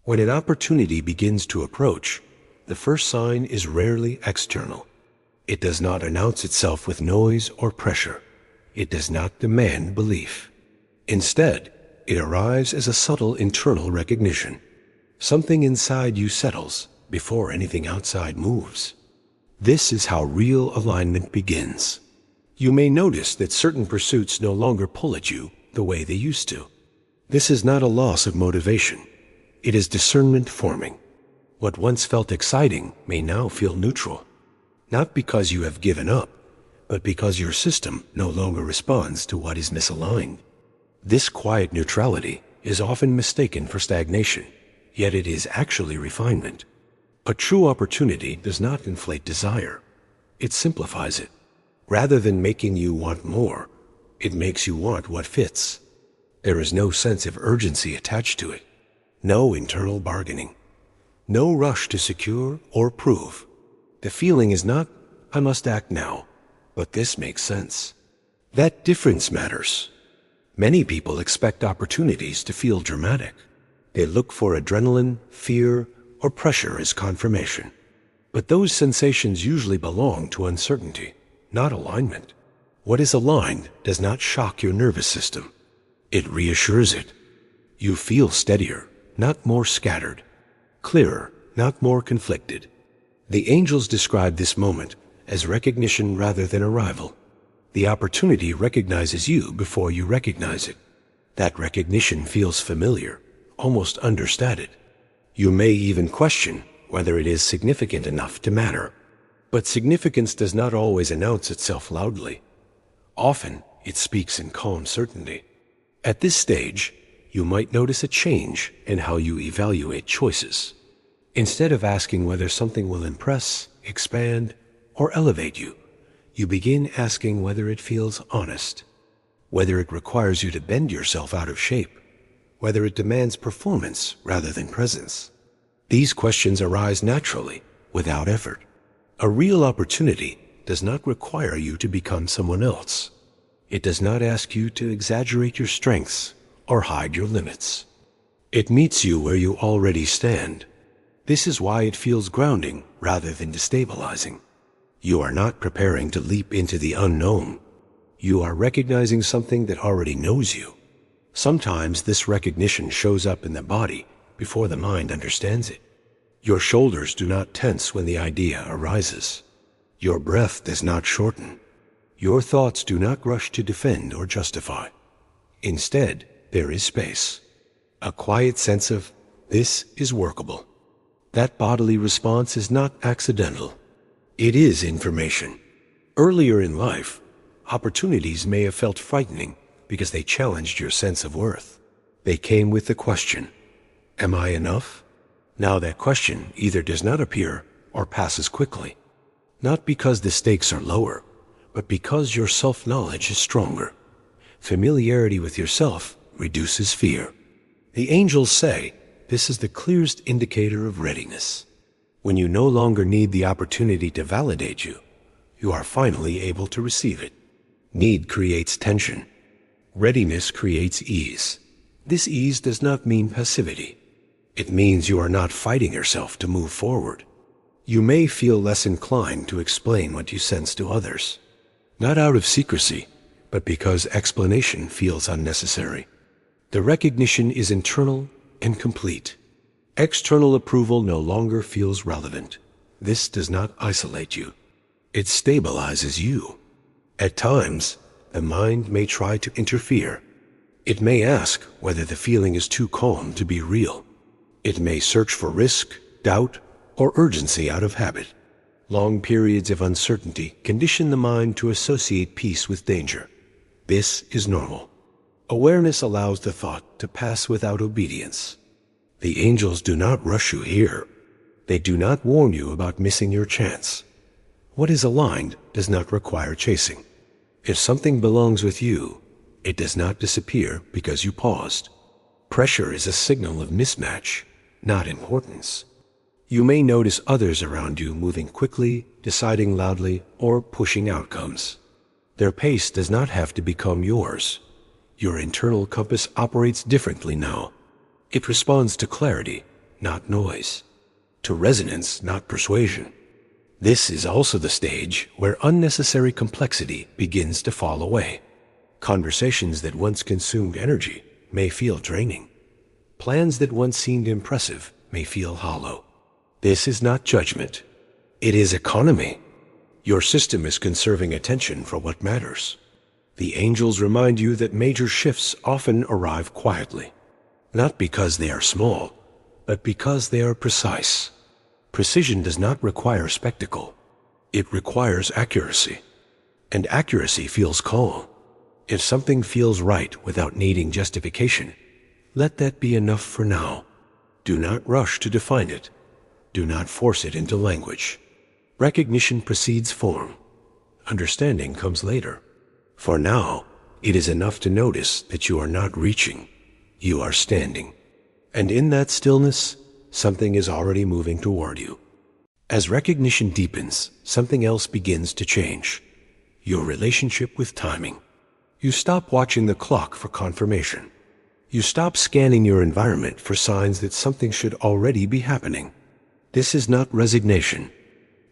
When an opportunity begins to approach, the first sign is rarely external. It does not announce itself with noise or pressure. It does not demand belief. Instead, it arrives as a subtle internal recognition. Something inside you settles before anything outside moves. This is how real alignment begins. You may notice that certain pursuits no longer pull at you the way they used to. This is not a loss of motivation. It is discernment forming. What once felt exciting may now feel neutral. Not because you have given up, but because your system no longer responds to what is misaligned. This quiet neutrality is often mistaken for stagnation, yet it is actually refinement. A true opportunity does not inflate desire. It simplifies it. Rather than making you want more, it makes you want what fits. There is no sense of urgency attached to it. No internal bargaining. No rush to secure or prove. The feeling is not, I must act now, but this makes sense. That difference matters. Many people expect opportunities to feel dramatic. They look for adrenaline, fear, or pressure as confirmation. But those sensations usually belong to uncertainty, not alignment. What is aligned does not shock your nervous system. It reassures it. You feel steadier, not more scattered. Clearer, not more conflicted. The angels describe this moment as recognition rather than arrival. The opportunity recognizes you before you recognize it. That recognition feels familiar, almost understated. You may even question whether it is significant enough to matter. But significance does not always announce itself loudly. Often, it speaks in calm certainty. At this stage, you might notice a change in how you evaluate choices. Instead of asking whether something will impress, expand, or elevate you, you begin asking whether it feels honest, whether it requires you to bend yourself out of shape, whether it demands performance rather than presence. These questions arise naturally, without effort. A real opportunity does not require you to become someone else. It does not ask you to exaggerate your strengths or hide your limits. It meets you where you already stand. This is why it feels grounding rather than destabilizing. You are not preparing to leap into the unknown. You are recognizing something that already knows you. Sometimes this recognition shows up in the body before the mind understands it. Your shoulders do not tense when the idea arises. Your breath does not shorten. Your thoughts do not rush to defend or justify. Instead, there is space. A quiet sense of, this is workable. That bodily response is not accidental. It is information. Earlier in life, opportunities may have felt frightening because they challenged your sense of worth. They came with the question, am I enough? Now that question either does not appear or passes quickly. Not because the stakes are lower, but because your self-knowledge is stronger. Familiarity with yourself reduces fear. The angels say this is the clearest indicator of readiness. When you no longer need the opportunity to validate you, you are finally able to receive it. Need creates tension. Readiness creates ease. This ease does not mean passivity. It means you are not fighting yourself to move forward. You may feel less inclined to explain what you sense to others. Not out of secrecy, but because explanation feels unnecessary. The recognition is internal and complete. External approval no longer feels relevant. This does not isolate you. It stabilizes you. At times, the mind may try to interfere. It may ask whether the feeling is too calm to be real. It may search for risk, doubt, or urgency out of habit. Long periods of uncertainty condition the mind to associate peace with danger. This is normal. Awareness allows the thought to pass without obedience. The angels do not rush you here. They do not warn you about missing your chance. What is aligned does not require chasing. If something belongs with you, it does not disappear because you paused. Pressure is a signal of mismatch, not importance. You may notice others around you moving quickly, deciding loudly, or pushing outcomes. Their pace does not have to become yours. Your internal compass operates differently now. It responds to clarity, not noise, to resonance, not persuasion. This is also the stage where unnecessary complexity begins to fall away. Conversations that once consumed energy may feel draining. Plans that once seemed impressive may feel hollow. This is not judgment. It is economy. Your system is conserving attention for what matters. The angels remind you that major shifts often arrive quietly, not because they are small, but because they are precise. Precision does not require spectacle. It requires accuracy. And accuracy feels calm. If something feels right without needing justification, let that be enough for now. Do not rush to define it. Do not force it into language. Recognition precedes form. Understanding comes later. For now, it is enough to notice that you are not reaching. You are standing. And in that stillness, something is already moving toward you. As recognition deepens, something else begins to change. Your relationship with timing. You stop watching the clock for confirmation. You stop scanning your environment for signs that something should already be happening. This is not resignation.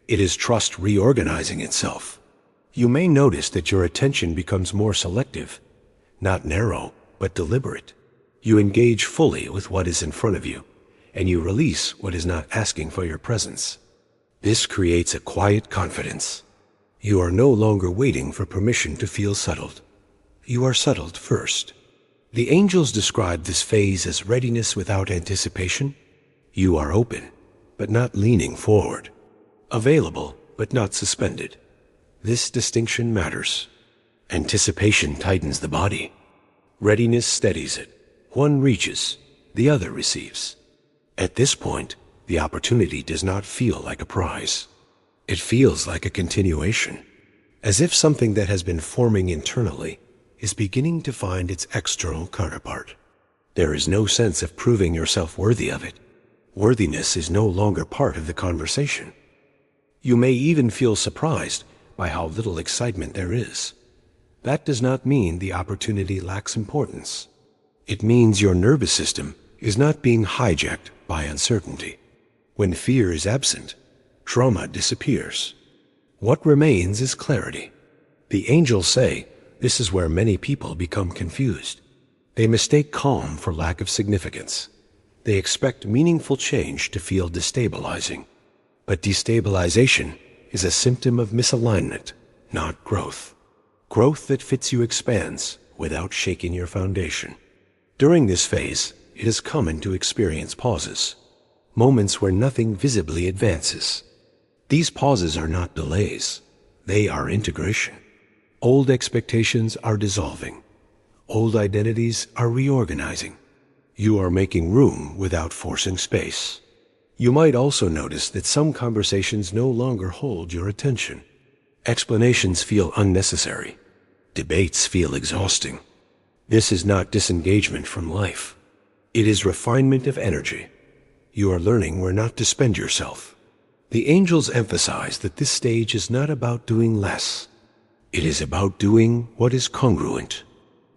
It is trust reorganizing itself. You may notice that your attention becomes more selective, not narrow, but deliberate. You engage fully with what is in front of you, and you release what is not asking for your presence. This creates a quiet confidence. You are no longer waiting for permission to feel settled. You are settled first. The angels describe this phase as readiness without anticipation. You are open, but not leaning forward. Available, but not suspended. This distinction matters. Anticipation tightens the body. Readiness steadies it. One reaches, the other receives. At this point, the opportunity does not feel like a prize. It feels like a continuation, as if something that has been forming internally is beginning to find its external counterpart. There is no sense of proving yourself worthy of it. Worthiness is no longer part of the conversation. You may even feel surprised by how little excitement there is. That does not mean the opportunity lacks importance. It means your nervous system is not being hijacked by uncertainty. When fear is absent, trauma disappears. What remains is clarity. The angels say this is where many people become confused. They mistake calm for lack of significance. They expect meaningful change to feel destabilizing. But destabilization is a symptom of misalignment, not growth. Growth that fits you expands without shaking your foundation. During this phase, it is common to experience pauses, moments where nothing visibly advances. These pauses are not delays. They are integration. Old expectations are dissolving. Old identities are reorganizing. You are making room without forcing space. You might also notice that some conversations no longer hold your attention. Explanations feel unnecessary. Debates feel exhausting. This is not disengagement from life. It is refinement of energy. You are learning where not to spend yourself. The angels emphasize that this stage is not about doing less. It is about doing what is congruent.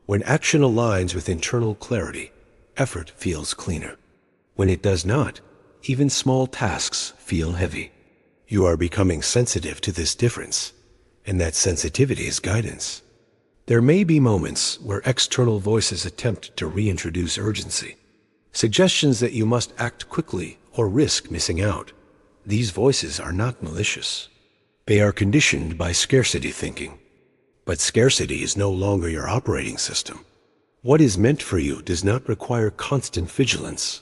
When action aligns with internal clarity, effort feels cleaner. When it does not, even small tasks feel heavy. You are becoming sensitive to this difference, and that sensitivity is guidance. There may be moments where external voices attempt to reintroduce urgency, suggestions that you must act quickly or risk missing out. These voices are not malicious. They are conditioned by scarcity thinking. But scarcity is no longer your operating system. What is meant for you does not require constant vigilance.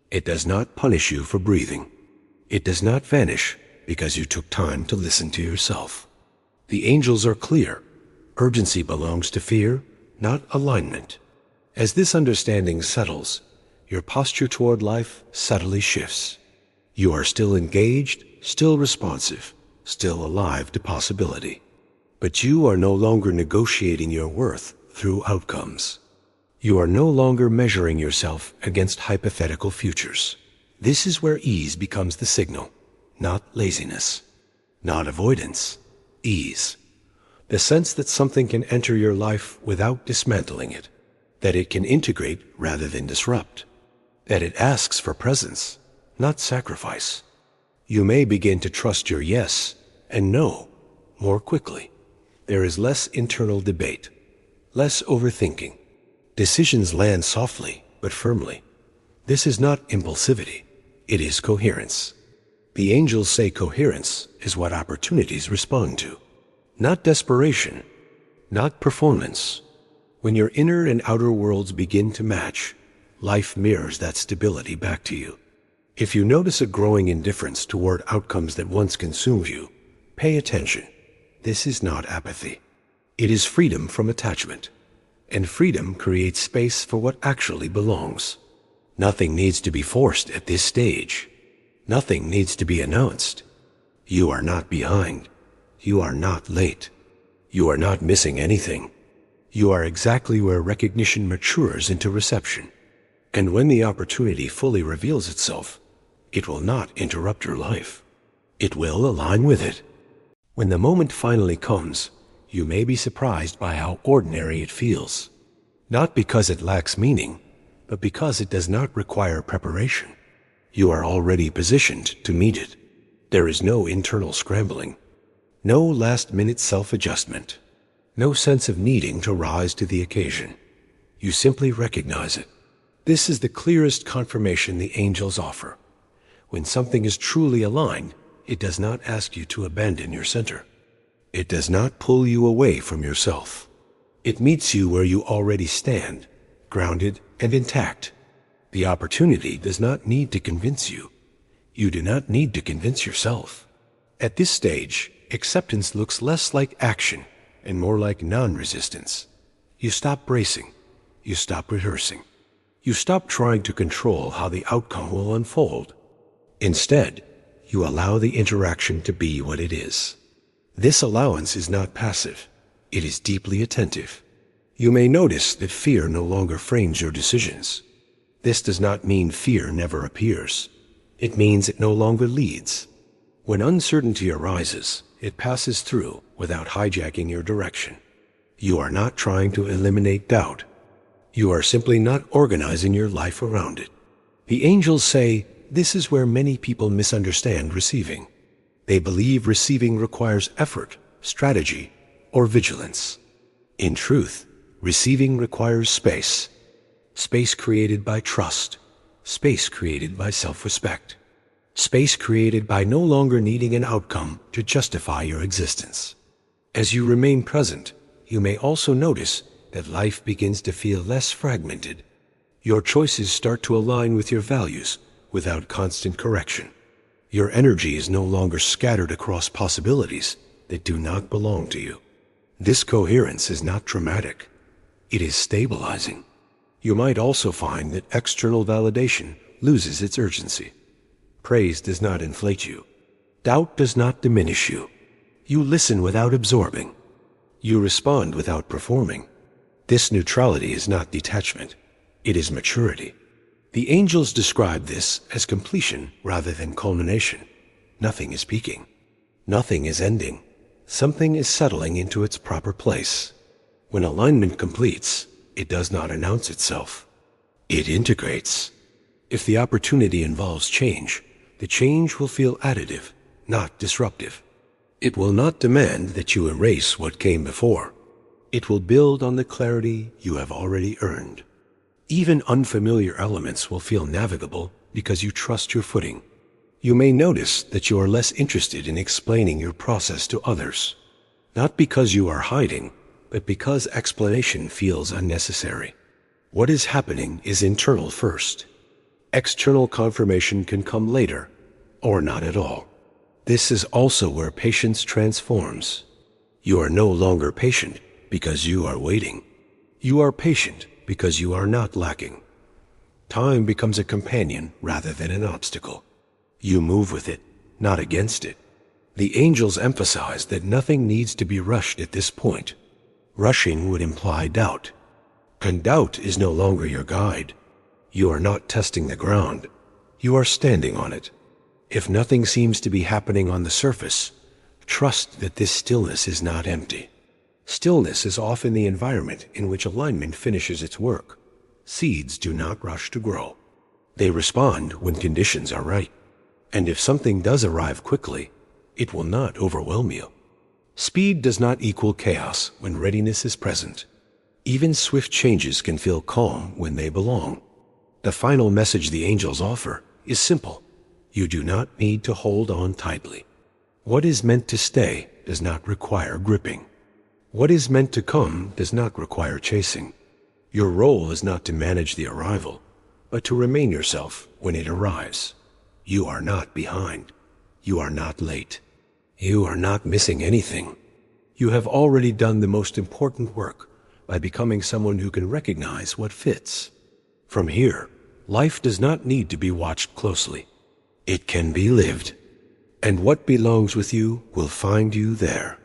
It does not punish you for breathing. It does not vanish because you took time to listen to yourself. The angels are clear. Urgency belongs to fear, not alignment. As this understanding settles, your posture toward life subtly shifts. You are still engaged, still responsive, still alive to possibility. But you are no longer negotiating your worth through outcomes. You are no longer measuring yourself against hypothetical futures. This is where ease becomes the signal, not laziness, not avoidance, ease. The sense that something can enter your life without dismantling it, that it can integrate rather than disrupt, that it asks for presence not sacrifice. You may begin to trust your yes and no more quickly. There is less internal debate, less overthinking. Decisions land softly but firmly. This is not impulsivity, it is coherence. The angels say coherence is what opportunities respond to, not desperation, not performance. When your inner and outer worlds begin to match, life mirrors that stability back to you. If you notice a growing indifference toward outcomes that once consumed you, pay attention. This is not apathy. It is freedom from attachment. And freedom creates space for what actually belongs. Nothing needs to be forced at this stage. Nothing needs to be announced. You are not behind. You are not late. You are not missing anything. You are exactly where recognition matures into reception. And when the opportunity fully reveals itself, it will not interrupt your life. It will align with it. When the moment finally comes, you may be surprised by how ordinary it feels. Not because it lacks meaning, but because it does not require preparation. You are already positioned to meet it. There is no internal scrambling, no last-minute self-adjustment, no sense of needing to rise to the occasion. You simply recognize it. This is the clearest confirmation the angels offer. When something is truly aligned, it does not ask you to abandon your center. It does not pull you away from yourself. It meets you where you already stand, grounded and intact. The opportunity does not need to convince you. You do not need to convince yourself. At this stage, acceptance looks less like action and more like non-resistance. You stop bracing. You stop rehearsing. You stop trying to control how the outcome will unfold. Instead, you allow the interaction to be what it is. This allowance is not passive. It is deeply attentive. You may notice that fear no longer frames your decisions. This does not mean fear never appears. It means it no longer leads. When uncertainty arises, it passes through without hijacking your direction. You are not trying to eliminate doubt. You are simply not organizing your life around it. The angels say this is where many people misunderstand receiving. They believe receiving requires effort, strategy, or vigilance. In truth, receiving requires space. Space created by trust. Space created by self-respect. Space created by no longer needing an outcome to justify your existence. As you remain present, you may also notice that life begins to feel less fragmented. Your choices start to align with your values without constant correction. Your energy is no longer scattered across possibilities that do not belong to you. This coherence is not dramatic. It is stabilizing. You might also find that external validation loses its urgency. Praise does not inflate you. Doubt does not diminish you. You listen without absorbing. You respond without performing. This neutrality is not detachment. It is maturity. The angels describe this as completion rather than culmination. Nothing is peaking. Nothing is ending. Something is settling into its proper place. When alignment completes, it does not announce itself. It integrates. If the opportunity involves change, the change will feel additive, not disruptive. It will not demand that you erase what came before. It will build on the clarity you have already earned. Even unfamiliar elements will feel navigable because you trust your footing. You may notice that you are less interested in explaining your process to others, not because you are hiding, but because explanation feels unnecessary. What is happening is internal first. External confirmation can come later, or not at all. This is also where patience transforms. You are no longer patient because you are waiting. You are patient because you are not lacking. Time becomes a companion rather than an obstacle. You move with it, not against it. The angels emphasize that nothing needs to be rushed at this point. Rushing would imply doubt. And doubt is no longer your guide. You are not testing the ground. You are standing on it. If nothing seems to be happening on the surface, trust that this stillness is not empty. Stillness is often the environment in which alignment finishes its work. Seeds do not rush to grow. They respond when conditions are right. And if something does arrive quickly, it will not overwhelm you. Speed does not equal chaos when readiness is present. Even swift changes can feel calm when they belong. The final message the angels offer is simple. You do not need to hold on tightly. What is meant to stay does not require gripping. What is meant to come does not require chasing. Your role is not to manage the arrival, but to remain yourself when it arrives. You are not behind. You are not late. You are not missing anything. You have already done the most important work by becoming someone who can recognize what fits. From here, life does not need to be watched closely. It can be lived, and what belongs with you will find you there.